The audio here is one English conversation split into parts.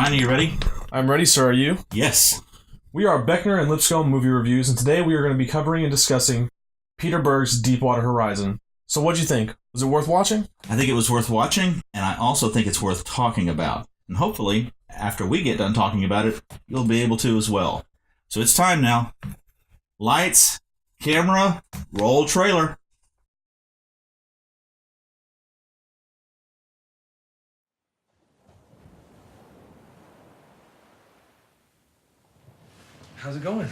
Ryan, are you ready? I'm ready, sir. Are you? Yes. We are Beckner and Lipscomb Movie Reviews, and today we are going to be covering and discussing Peter Berg's Deepwater Horizon. So what'd you think? Was it worth watching? I think it was worth watching, and I also think it's worth talking about. And hopefully, after we get done talking about it, you'll be able to as well. So it's time now. Lights, camera, roll trailer. How's it going?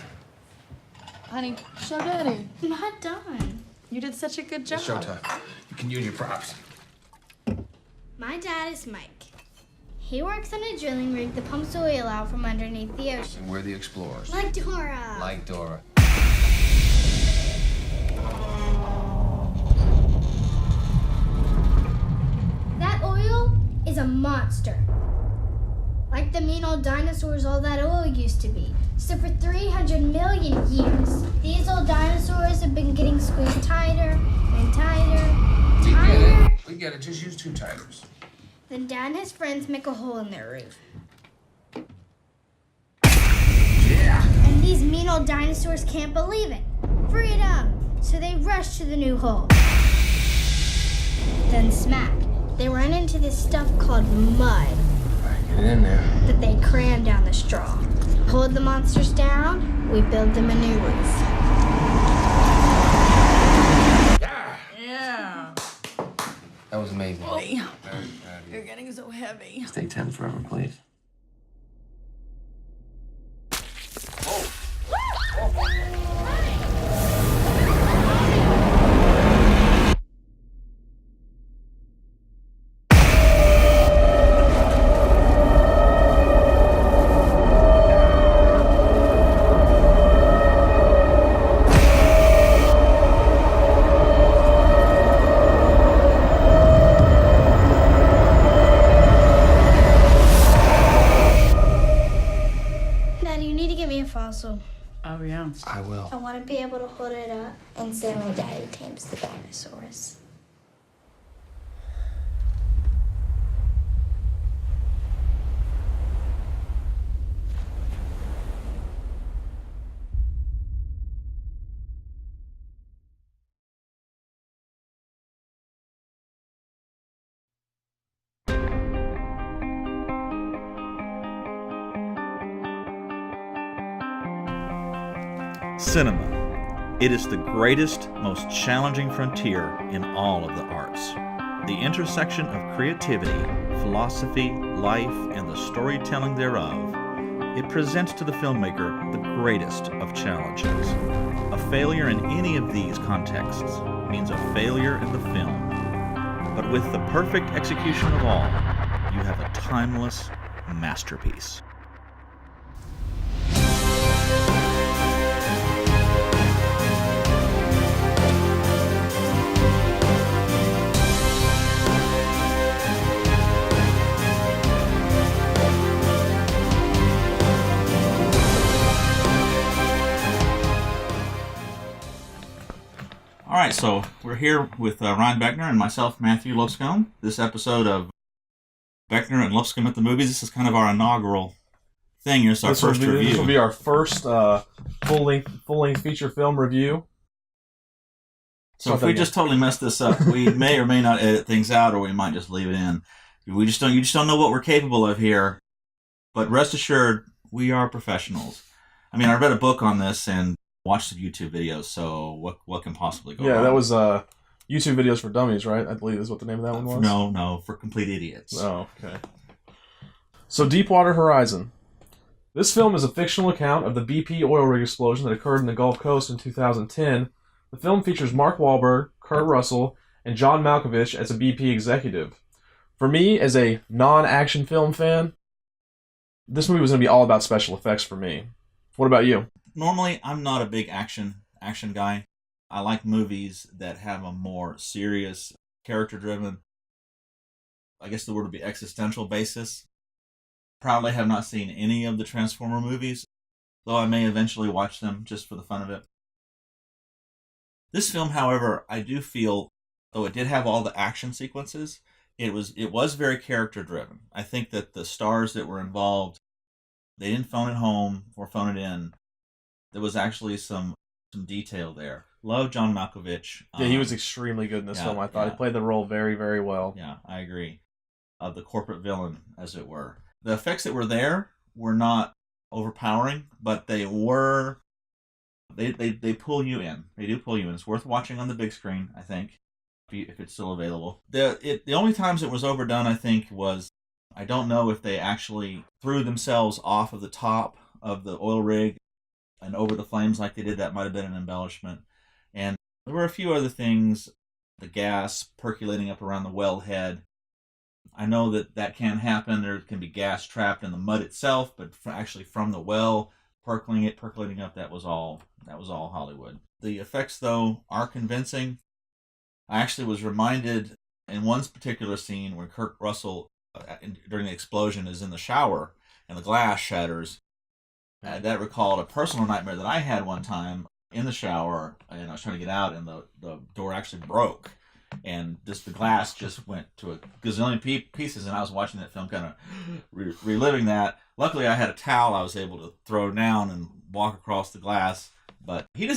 Honey, show Daddy. I'm not done. You did such a good job. It's showtime. You can use your props. My dad is Mike. He works on a drilling rig that pumps oil out from underneath the ocean. And we're the explorers. Like Dora. Like Dora. That oil is a monster. Like the mean old dinosaurs all that oil used to be. So for 300 million years, these old dinosaurs have been getting squeezed tighter and tighter. We get it. Just use 2 titers. Then Dad and his friends make a hole in their roof. Yeah. And these mean old dinosaurs can't believe it. Freedom! So they rush to the new hole. Then smack. They run into this stuff called mud Get in there. that they cram down the straw. Hold the monsters down, we build them a new roof. Yeah. Yeah. That was amazing. Oh, Very proud of you. you're getting so heavy. Stay 10 forever, please. Daddy, you need to get me a fossil. Oh, yeah. I will. I want to be able to hold it up and say my daddy tames the dinosaurs. Cinema. It is the greatest, most challenging frontier in all of the arts. The intersection of creativity, philosophy, life, and the storytelling thereof. It presents to the filmmaker the greatest of challenges. A failure in any of these contexts means a failure in the film. But with the perfect execution of all, you have a timeless masterpiece. All right, so we're here with Ryan Beckner and myself, Matthew Lipscomb. This episode of Beckner and Lipscomb at the Movies. This is kind of our inaugural thing. It's our first review. This will be our first full-length feature film review. So if we just totally mess this up, we may or may not edit things out, or we might just leave it in. You just don't know what we're capable of here. But rest assured, we are professionals. I mean, I read a book on this and watched some YouTube videos, so what can possibly go wrong? Yeah, that was YouTube Videos for Dummies, right? I believe is what the name of that one was. No, for complete idiots. Oh, okay. So, Deepwater Horizon. This film is a fictional account of the BP oil rig explosion that occurred in the Gulf Coast in 2010. The film features Mark Wahlberg, Kurt Russell, and John Malkovich as a BP executive. For me, as a non-action film fan, this movie was going to be all about special effects for me. What about you? Normally, I'm not a big action guy. I like movies that have a more serious, character-driven, I guess the word would be existential basis. Proudly have not seen any of the Transformer movies, though I may eventually watch them just for the fun of it. This film, however, I do feel, though it did have all the action sequences, It was very character driven. I think that the stars that were involved, they didn't phone it home or phone it in. There was actually some detail there. Love John Malkovich. Yeah, he was extremely good in this film. I thought he played the role very, very well. Yeah, I agree. Of the corporate villain, as it were. The effects that were there were not overpowering, but they were. They pull you in. They do pull you in. It's worth watching on the big screen, I think, if it's still available. The only times it was overdone, I think, was I don't know if they actually threw themselves off of the top of the oil rig and over the flames like they did. That might have been an embellishment. And there were a few other things, the gas percolating up around the wellhead. I know that can happen. There can be gas trapped in the mud itself, but actually from the well, percolating up, that was all Hollywood. The effects, though, are convincing. I actually was reminded in one particular scene where Kurt Russell, during the explosion, is in the shower and the glass shatters. That recalled a personal nightmare that I had one time in the shower, and I was trying to get out, and the door actually broke, and the glass just went to a gazillion pieces, and I was watching that film, kind of reliving that. Luckily, I had a towel I was able to throw down and walk across the glass, but he's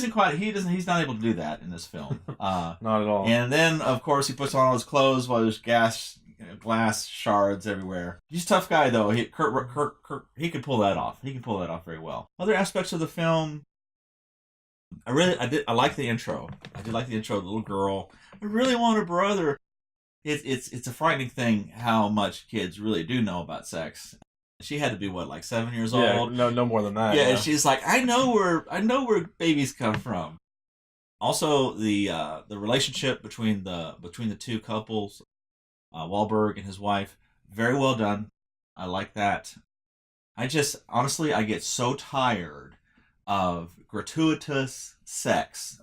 not able to do that in this film. Not at all. And then, of course, he puts on all his clothes while there's glass shards everywhere. He's a tough guy, though. Kurt, he could pull that off. He can pull that off very well. Other aspects of the film, I like the intro. I did like the intro. The little girl, I really want a brother. It's a frightening thing how much kids really do know about sex. She had to be like 7 years old. No more than that. Yeah, she's like, I know where babies come from. Also, the relationship between the two couples, Wahlberg and his wife, very well done. I like that. I get so tired of gratuitous sex.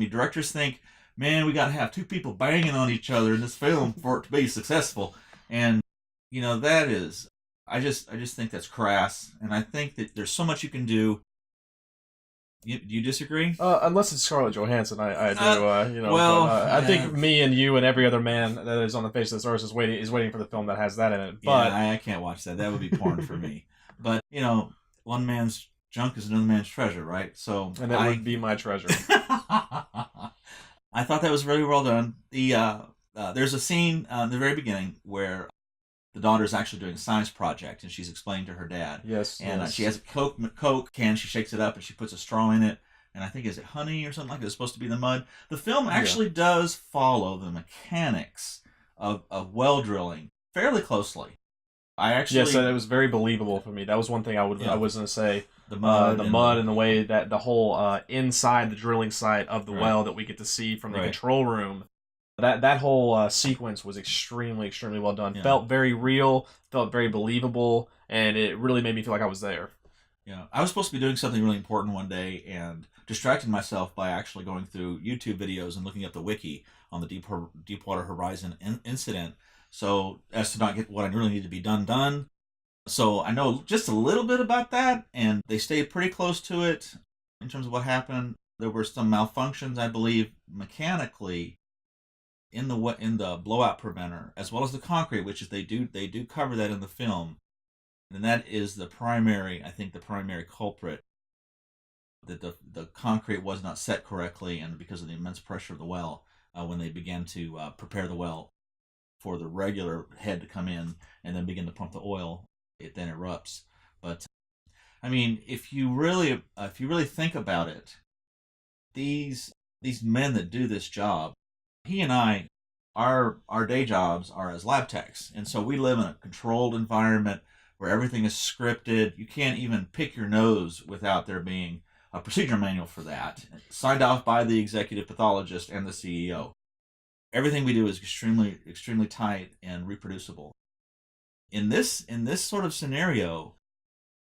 Directors think, man, we got to have two people banging on each other in this film for it to be successful, and that is. I just think that's crass, and I think that there's so much you can do. Do you disagree? Unless it's Scarlett Johansson, I do. I think me and you and every other man that is on the face of this earth is waiting for the film that has that in it. But yeah, I can't watch that. That would be porn for me. But one man's junk is another man's treasure, right? So, and that would be my treasure. I thought that was really well done. There's a scene in the very beginning where the daughter is actually doing a science project, and she's explaining to her dad. Yes. And she has a Coke can. She shakes it up, and she puts a straw in it. And I think, is it honey or something like that? It's supposed to be the mud. The film actually does follow the mechanics of well drilling fairly closely. Yes, it was very believable for me. That was one thing I was going to say. The mud, and the way that the whole inside the drilling site of the well that we get to see from the control room. That whole sequence was extremely, extremely well done. Yeah. Felt very real, felt very believable, and it really made me feel like I was there. Yeah, I was supposed to be doing something really important one day and distracted myself by actually going through YouTube videos and looking up the wiki on the Deepwater Horizon incident, so as to not get what I really need to be done. So I know just a little bit about that, and they stayed pretty close to it in terms of what happened. There were some malfunctions, I believe, mechanically in the blowout preventer, as well as the concrete, which is they do cover that in the film, and that is the primary culprit, that the concrete was not set correctly, and because of the immense pressure of the well, when they began to prepare the well for the regular head to come in and then begin to pump the oil, it then erupts. But I mean, if you really think about it, these men that do this job, he and I, our day jobs are as lab techs, and so we live in a controlled environment where everything is scripted. You can't even pick your nose without there being a procedure manual for that, signed off by the executive pathologist and the CEO. Everything we do is extremely, extremely tight and reproducible. In this sort of scenario,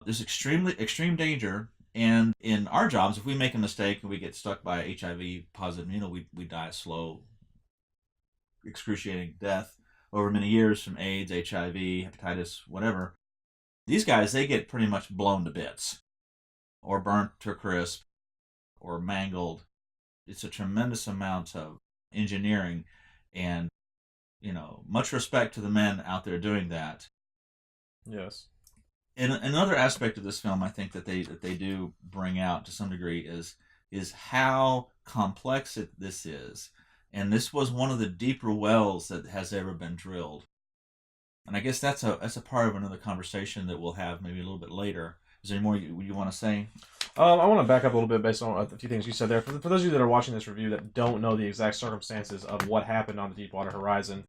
there's extreme danger. And in our jobs, if we make a mistake and we get stuck by HIV positive, we die a slow, excruciating death over many years from AIDS, HIV, hepatitis, whatever. These guys, they get pretty much blown to bits, or burnt to a crisp, or mangled. It's a tremendous amount of engineering, and much respect to the men out there doing that. Yes. And another aspect of this film, I think that they do bring out to some degree is how complex this is, and this was one of the deeper wells that has ever been drilled. And I guess that's a part of another conversation that we'll have maybe a little bit later. Is there any more you want to say? I want to back up a little bit based on a few things you said there. For those of you that are watching this review that don't know the exact circumstances of what happened on the Deepwater Horizon,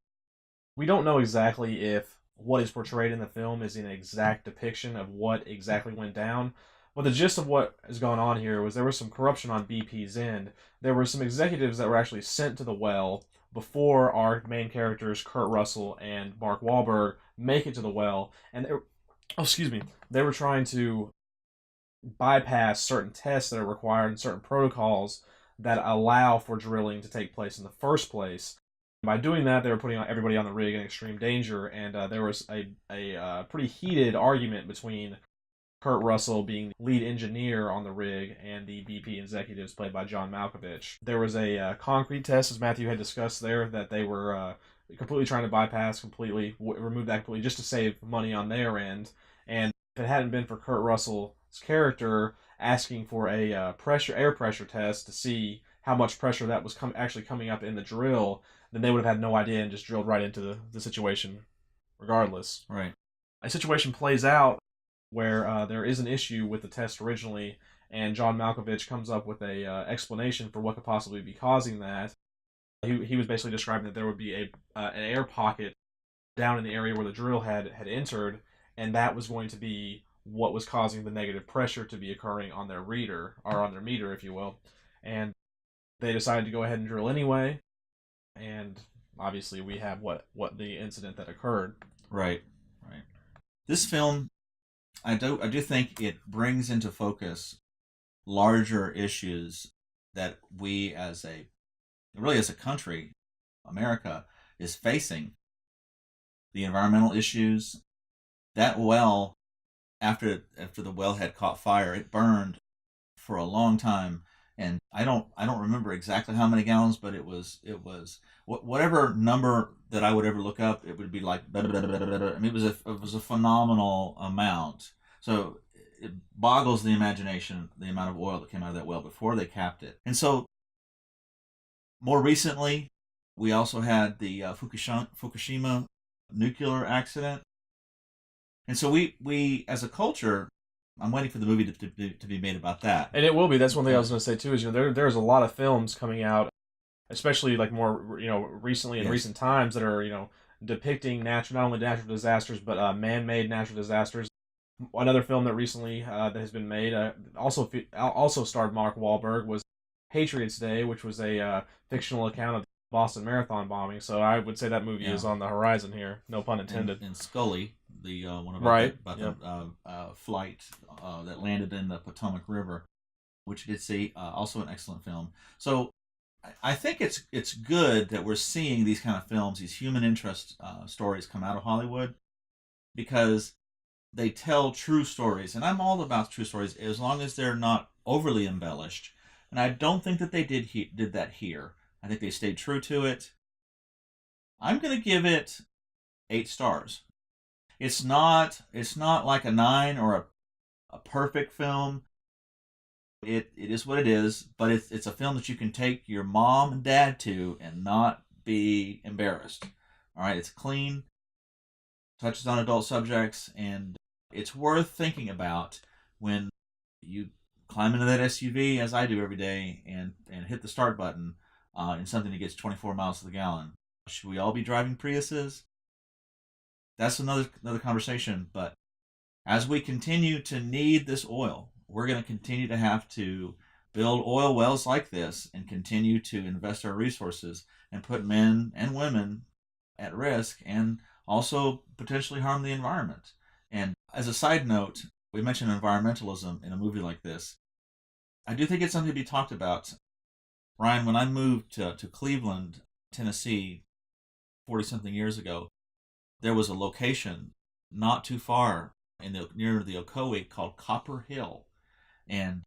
we don't know exactly if what is portrayed in the film is an exact depiction of what exactly went down. But the gist of what has gone on here was there was some corruption on BP's end. There were some executives that were actually sent to the well before our main characters, Kurt Russell and Mark Wahlberg, make it to the well. And they were trying to bypass certain tests that are required and certain protocols that allow for drilling to take place in the first place. By doing that, they were putting everybody on the rig in extreme danger, and there was a pretty heated argument between Kurt Russell being the lead engineer on the rig and the BP executives played by John Malkovich. There was a concrete test, as Matthew had discussed there, that they were completely trying to bypass, remove that completely, just to save money on their end. And if it hadn't been for Kurt Russell's character asking for a air pressure test to see how much pressure that was actually coming up in the drill, then they would have had no idea and just drilled right into the situation regardless. Right. A situation plays out where there is an issue with the test originally, and John Malkovich comes up with a explanation for what could possibly be causing that. He was basically describing that there would be an air pocket down in the area where the drill had entered, and that was going to be what was causing the negative pressure to be occurring on their reader, or on their meter, if you will. And they decided to go ahead and drill anyway, and obviously we have what the incident that occurred. Right. This film, I do think it brings into focus larger issues that we as a country, America, is facing. The environmental issues. That well, after the well had caught fire, it burned for a long time, and I don't remember exactly how many gallons, but it was whatever number that I would ever look up, it would be like blah, blah, blah, blah, blah. I mean, it was a phenomenal amount. So it boggles the imagination, the amount of oil that came out of that well before they capped it. And so more recently, we also had the Fukushima nuclear accident. And so we as a culture, I'm waiting for the movie to be made about that. And it will be. That's one thing I was going to say too. Is there's a lot of films coming out, especially like more recently in recent times, that are depicting not only natural disasters but man-made natural disasters. Another film that recently that has been made also starred Mark Wahlberg was Patriots Day, which was a fictional account of the Boston Marathon bombing. So I would say that movie is on the horizon here. No pun intended. And Scully, the one about the flight that landed in the Potomac River, which you did see, also an excellent film. So I think it's good that we're seeing these kind of films, these human interest stories come out of Hollywood, because they tell true stories, and I'm all about true stories as long as they're not overly embellished. And I don't think that they did that here. I think they stayed true to it. I'm going to give it 8 stars. It's not like a 9 or a perfect film. It is what it is, but it's a film that you can take your mom and dad to and not be embarrassed. All right, it's clean, touches on adult subjects, and it's worth thinking about when you climb into that SUV, as I do every day, and hit the start button in something that gets 24 miles to the gallon. Should we all be driving Priuses? That's another conversation. But as we continue to need this oil, we're going to continue to have to build oil wells like this and continue to invest our resources and put men and women at risk and also potentially harm the environment. And as a side note, we mentioned environmentalism in a movie like this. I do think it's something to be talked about. Ryan, when I moved to Cleveland, Tennessee, 40-something years ago, there was a location not too far near the Ocoee called Copper Hill. And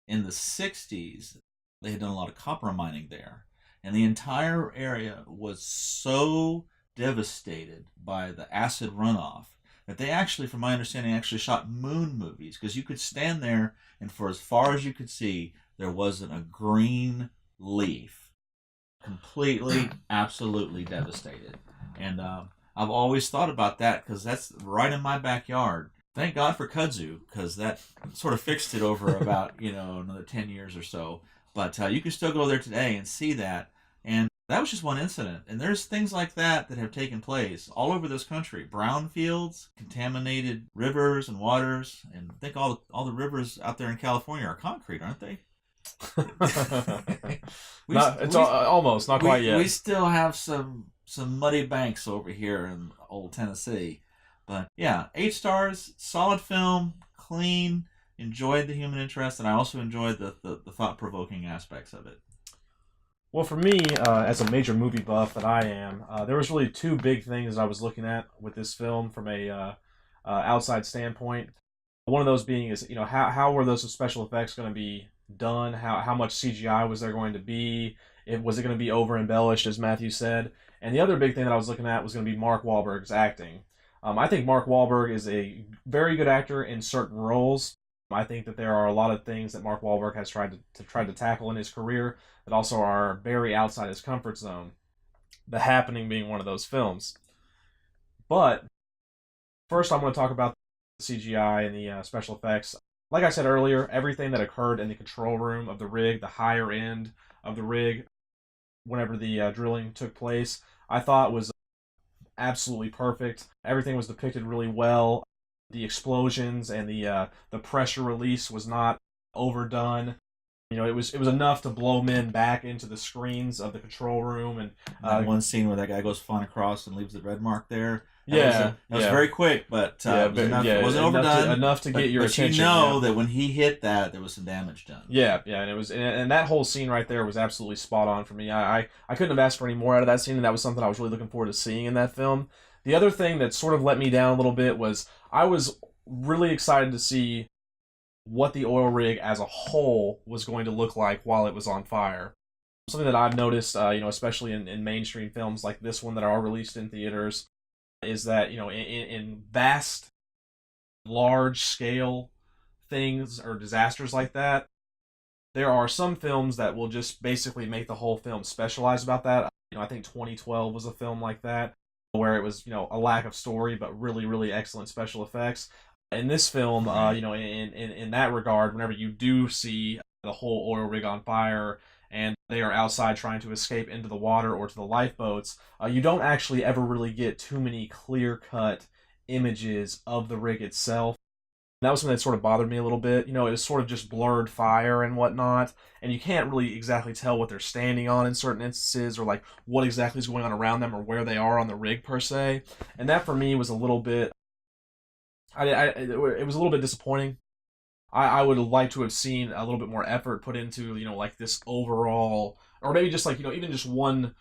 in the 60s, they had done a lot of copper mining there. And the entire area was so devastated by the acid runoff that they actually, from my understanding, actually shot moon movies, because you could stand there and for as far as you could see, there wasn't a green leaf. Completely, absolutely devastated. And I've always thought about that because that's right in my backyard. Thank God for kudzu, because that sort of fixed it over about, another 10 years or so. But you can still go there today and see that. And that was just one incident. And there's things like that have taken place all over this country. Brownfields, contaminated rivers and waters. And I think all the rivers out there in California are concrete, aren't they? Almost, not quite yet. We still have some muddy banks over here in old Tennessee. But yeah, 8 stars, solid film, clean, enjoyed the human interest, and I also enjoyed the thought-provoking aspects of it. Well, for me, as a major movie buff that I am, there was really 2 big things I was looking at with this film from a outside standpoint. One of those being is, how were those special effects going to be done? How much CGI was there going to be? Was it going to be over-embellished, as Matthew said? And the other big thing that I was looking at was going to be Mark Wahlberg's acting. I think Mark Wahlberg is a very good actor in certain roles. I think that there are a lot of things that Mark Wahlberg has tried to tackle in his career that also are very outside his comfort zone. The Happening being one of those films. But first, I'm going to talk about the CGI and the special effects. Like I said earlier, everything that occurred in the control room of the rig, the higher end of the rig, whenever the drilling took place, I thought was absolutely perfect. Everything was depicted really well. The explosions and the pressure release was not overdone. It was enough to blow men back into the screens of the control room. And that one scene where that guy goes flying across and leaves the red mark there. That was very quick, but it wasn't overdone. Enough to get your attention. That when he hit that, there was some damage done. Yeah, and it was, and that whole scene right there was absolutely spot on for me. I couldn't have asked for any more out of that scene, and that was something I was really looking forward to seeing in that film. The other thing that sort of let me down a little bit was I was really excited to see what the oil rig as a whole was going to look like while it was on fire. Something that I've noticed, especially in mainstream films like this one that are released in theaters, is that, in vast, large-scale things or disasters like that, there are some films that will just basically make the whole film specialized about that. I think 2012 was a film like that, where it was, a lack of story, but really, really excellent special effects. In this film, in that regard, whenever you do see the whole oil rig on fire and they are outside trying to escape into the water or to the lifeboats, you don't actually ever really get too many clear-cut images of the rig itself. That was something that sort of bothered me a little bit. It was sort of just blurred fire and whatnot, and you can't really exactly tell what they're standing on in certain instances, or like what exactly is going on around them, or where they are on the rig per se. And that for me was a little bit, it was a little bit disappointing. I would have liked to have seen a little bit more effort put into, like this overall, or maybe just like, even just one,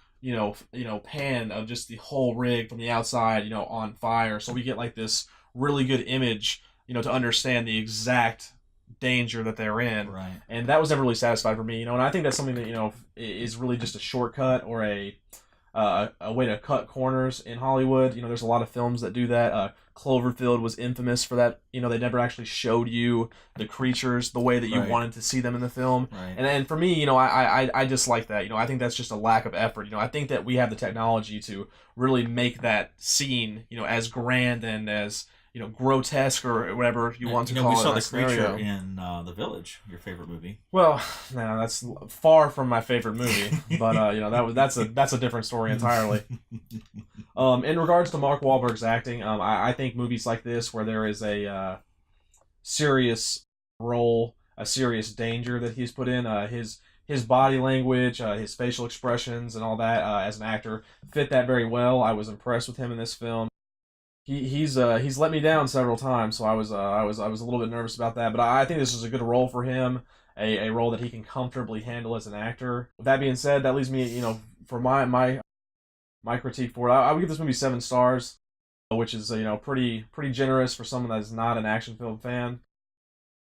pan of just the whole rig from the outside, on fire. So we get like this really good image, to understand the exact danger that they're in. Right. And that was never really satisfied for me, and I think that's something that, is really just a shortcut or a way to cut corners in Hollywood. There's a lot of films that do that. Cloverfield was infamous for that. They never actually showed you the creatures the way that you wanted to see them in the film. Right. And for me, I dislike that. I think that's just a lack of effort. I think that we have the technology to really make that scene, as grand and as, grotesque or whatever you want to call it. We saw the scenario. creature in The Village, your favorite movie. Well, no, that's far from my favorite movie, but that's a different story entirely. In regards to Mark Wahlberg's acting, I think movies like this, where there is a serious role, a serious danger that he's put in, his body language, his facial expressions, and all that as an actor fit that very well. I was impressed with him in this film. He's let me down several times, so I was a little bit nervous about that. But I think this is a good role for him, a role that he can comfortably handle as an actor. With that being said, that leaves me, for my critique for it, I would give this movie 7 stars, which is pretty generous for someone that is not an action film fan.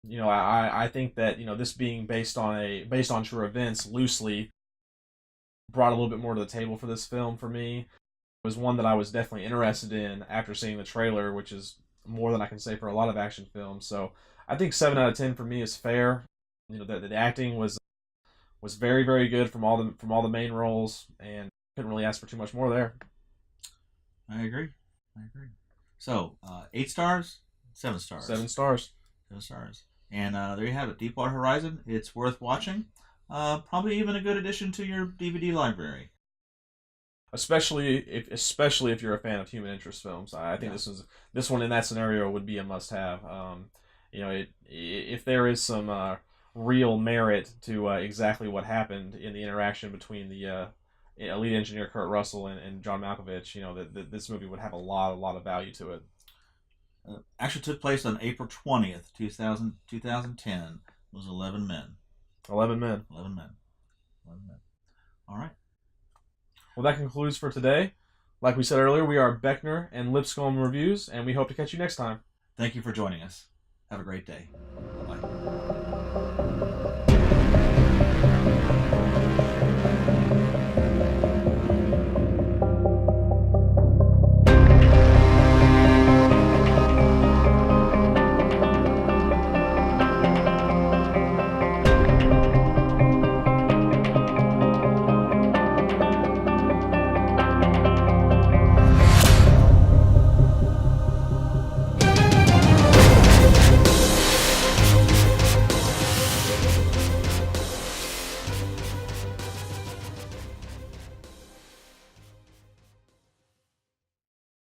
I think that this being based on true events loosely brought a little bit more to the table for this film for me. was one that I was definitely interested in after seeing the trailer, which is more than I can say for a lot of action films. So I think 7 out of 10 for me is fair. You know, the acting was very, very good from all the main roles, and couldn't really ask for too much more there. I agree. So 8 stars, 7 stars. 7 stars. 7 stars. And there you have it, Deepwater Horizon. It's worth watching. Probably even a good addition to your DVD library. Especially Especially if you're a fan of human interest films. I think this one in that scenario would be a must-have. You know, if there is some real merit to exactly what happened in the interaction between the lead engineer Kurt Russell and John Malkovich, you know, that this movie would have a lot of value to it. Actually took place on April 20th, 2010. It was 11 men. 11 men. 11 men. All right. Well, that concludes for today. Like we said earlier, we are Beckner and Lipscomb Reviews, and we hope to catch you next time. Thank you for joining us. Have a great day.